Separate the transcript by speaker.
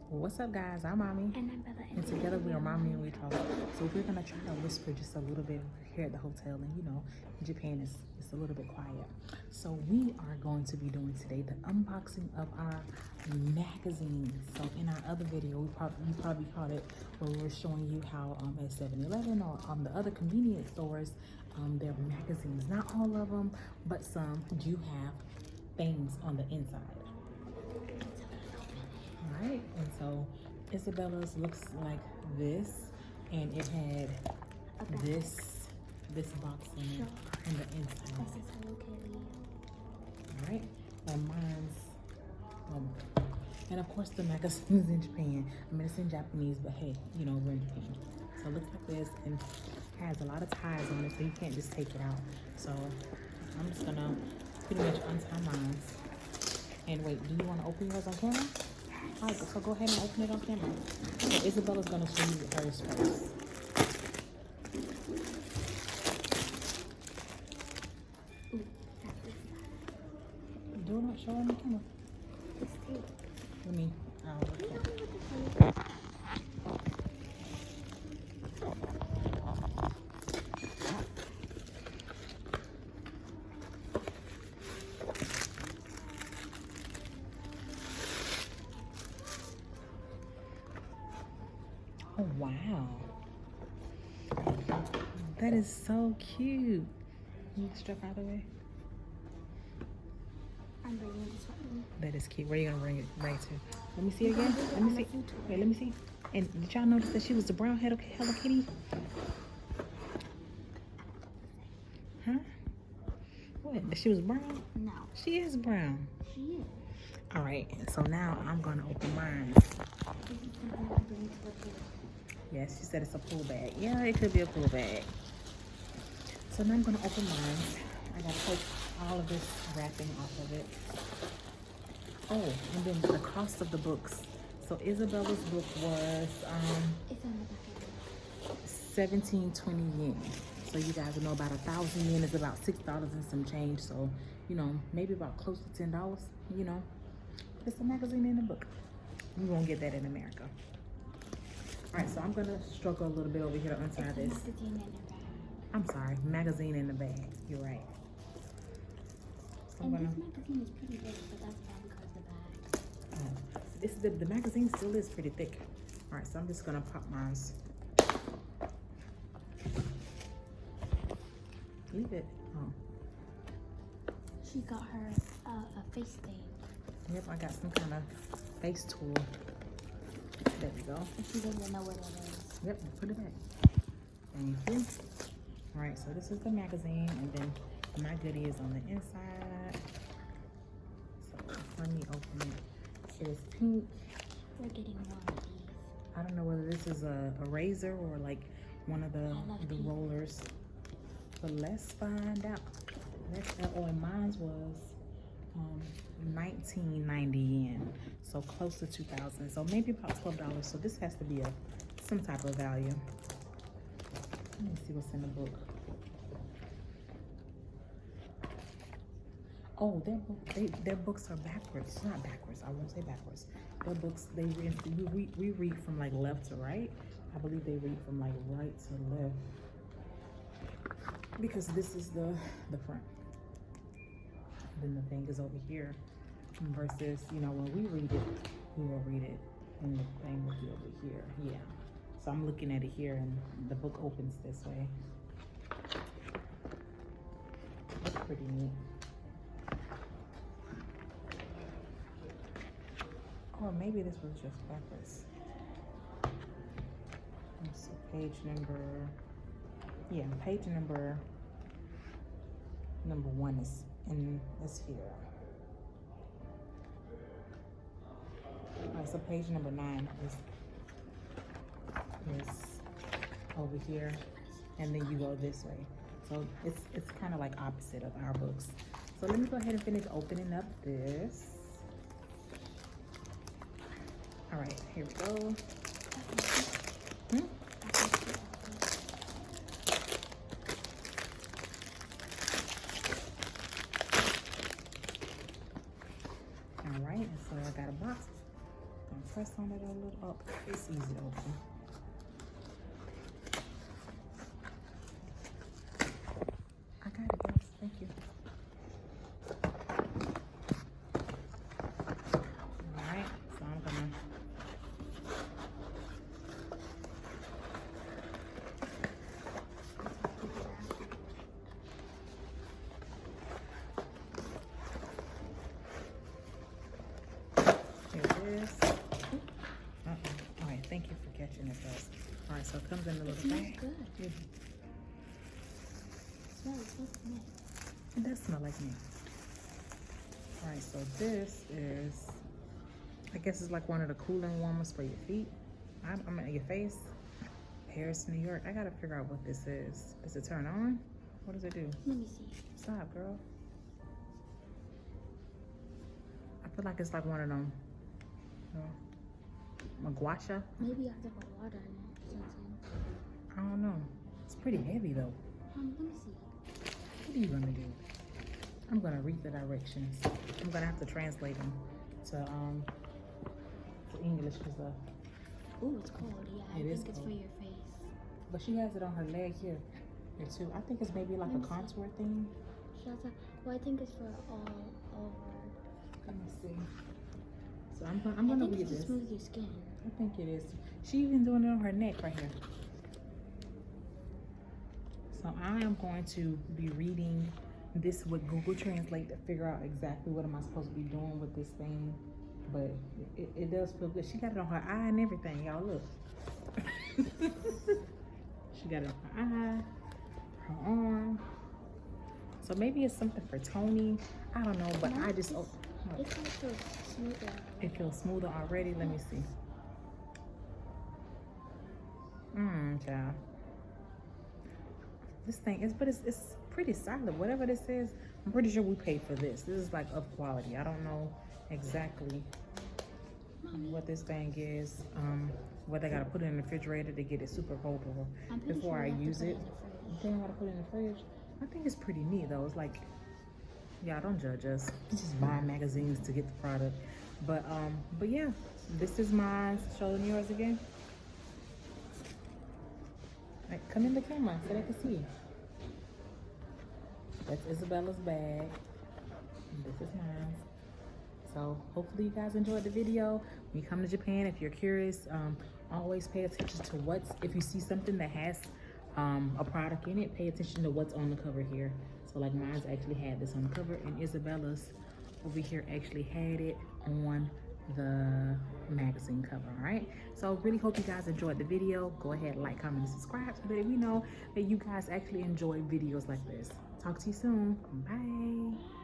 Speaker 1: What's up, guys? I'm Mommy.
Speaker 2: And I'm Bella.
Speaker 1: And together we are Mommy and We Talk. So we're going to try to whisper just a little bit here at the hotel. And you know, in Japan it's a little bit quiet. So we are going to be doing today the unboxing of our magazines. So in our other video, you probably caught it where we were showing you how at 7-Eleven or the other convenience stores, there are magazines. Not all of them, but some do have things on the inside. Right, and so Isabella's looks like this, and it had this box in it on the inside. All right, and mine's and of course the magazine's in Japan. I mean, it's in Japanese, but hey, you know, we're in Japan. So it looks like this, and has a lot of ties on it, so you can't just take it out. So I'm just gonna pretty much untie mine. And wait, do you want to open yours on camera? All right, so go ahead and open it on camera. So Isabella's gonna show you hers first. Do not show on the camera. Let me. Oh, wow. That is so cute. You strap out of the way.
Speaker 2: I'm bringing this one.
Speaker 1: That is cute. Where are you gonna bring it right to? Let me see it again. Let me see. Wait, let me see. And did y'all notice that she was the brown head of Hello Kitty? Huh? What? That she was brown?
Speaker 2: No.
Speaker 1: She is brown.
Speaker 2: She is.
Speaker 1: All right. So now I'm gonna open mine.
Speaker 2: This is something I'm bringing to the table.
Speaker 1: Yes, she said it's a pull bag. Yeah, it could be a pull bag. So now I'm gonna open mine. I gotta take all of this wrapping off of it. Oh, and then the cost of the books. So Isabella's book was
Speaker 2: It's on the back of it.
Speaker 1: 1720 yen. So you guys will know about 1,000 yen is about $6 and some change. So, you know, maybe about close to $10, you know. It's a magazine and a book. You won't get that in America. All right, so I'm gonna struggle a little bit over here to untie this.
Speaker 2: Magazine in a bag.
Speaker 1: I'm sorry, magazine in the bag. You're right. So I'm
Speaker 2: And
Speaker 1: gonna.
Speaker 2: this magazine is pretty big, but that's probably because the bag.
Speaker 1: The magazine still is pretty thick. All right, so I'm just gonna pop mine. Leave it. Oh.
Speaker 2: She got her a face thing.
Speaker 1: Yep, I got some kind of face tool. There we go.
Speaker 2: And she doesn't know what it is.
Speaker 1: Yep, put it back. Thank you. All right, so this is the magazine, and then my goodie is on the inside. So let me open it. It is pink.
Speaker 2: We're getting one of these.
Speaker 1: I don't know whether this is a razor or like one of the rollers, but let's find out. Oh, and mine was 1990 yen, so close to 2,000, so maybe about $12. So this has to be some type of value. Let me see what's in the book. Oh, their books are backwards. It's not backwards. I won't say backwards. Their books, we read from like left to right. I believe they read from like right to left, because this is the front. Then the thing is over here, versus, you know, when we read it, we will read it, and the thing will be over here. Yeah. So I'm looking at it here, and the book opens this way. That's pretty neat. Or maybe this was just backwards. Let's see, page number. Yeah, page number 1 is in this here. All right, so page number 9 is over here, and then you go this way. So it's kind of like opposite of our books. So let me go ahead and finish opening up this. All right, here we go. All right, so I got a box. press on it a little. Oh, it's easy to open. I got it, guys. Thank you. Alright, so I'm gonna here it is. Alright, thank you for catching it first. Alright, so it comes in a
Speaker 2: It
Speaker 1: little
Speaker 2: smells
Speaker 1: bag.
Speaker 2: good.
Speaker 1: Yeah,
Speaker 2: It smells mint.
Speaker 1: it does smell like mint. Alright, so this is, I guess it's like one of the cooling warmers for your feet. I mean, your face. Paris, New York. I gotta figure out what this is. Does it turn on? What does it do?
Speaker 2: Let me see.
Speaker 1: Stop, girl. I feel like it's like one of them. Maguacha?
Speaker 2: Maybe I have to put water in it. Something.
Speaker 1: I don't know. It's pretty heavy though.
Speaker 2: Let me see.
Speaker 1: What are you gonna do? I'm gonna read the directions. I'm gonna have to translate them to English because
Speaker 2: Ooh, it's cold. Yeah, I
Speaker 1: It is
Speaker 2: think it's for
Speaker 1: cold.
Speaker 2: your face.
Speaker 1: but she has it on her leg here too. I think it's maybe like a contour thing.
Speaker 2: Well, I think it's for all over.
Speaker 1: Let me see. So I'm
Speaker 2: I
Speaker 1: gonna
Speaker 2: think
Speaker 1: read
Speaker 2: it's to
Speaker 1: this.
Speaker 2: smooth your skin.
Speaker 1: I think it is. She even doing it on her neck right here. So I am going to be reading this with Google Translate to figure out exactly what am I supposed to be doing with this thing. But it does feel good. She got it on her eye and everything, y'all look. She got it on her eye, her arm. So maybe it's something for toning. I don't know, but I just,
Speaker 2: It's also smoother.
Speaker 1: it feels smoother already. Let me see. Child. This thing is, but it's pretty solid. Whatever this is, I'm pretty sure we paid for this. This is like of quality. I don't know exactly what this thing is. Whether I gotta put it in the refrigerator to get it super cold
Speaker 2: I'm pretty
Speaker 1: before
Speaker 2: sure
Speaker 1: I
Speaker 2: we have to
Speaker 1: use
Speaker 2: put
Speaker 1: it.
Speaker 2: in the fridge.
Speaker 1: Then I gotta put it in the fridge. I think it's pretty neat though. It's like, yeah, don't judge us. Just buy magazines to get the product. But yeah, this is mine. Show them yours again. Right, come in the camera so they can see. That's Isabella's bag. And this is mine. So hopefully you guys enjoyed the video. When you come to Japan, if you're curious, always pay attention to if you see something that has a product in it, pay attention to what's on the cover here. So like mine's actually had this on the cover, and Isabella's over here actually had it on the magazine cover. All right, so really hope you guys enjoyed the video. Go ahead, like, comment, and subscribe so that we know that you guys actually enjoy videos like this. Talk to you soon. Bye.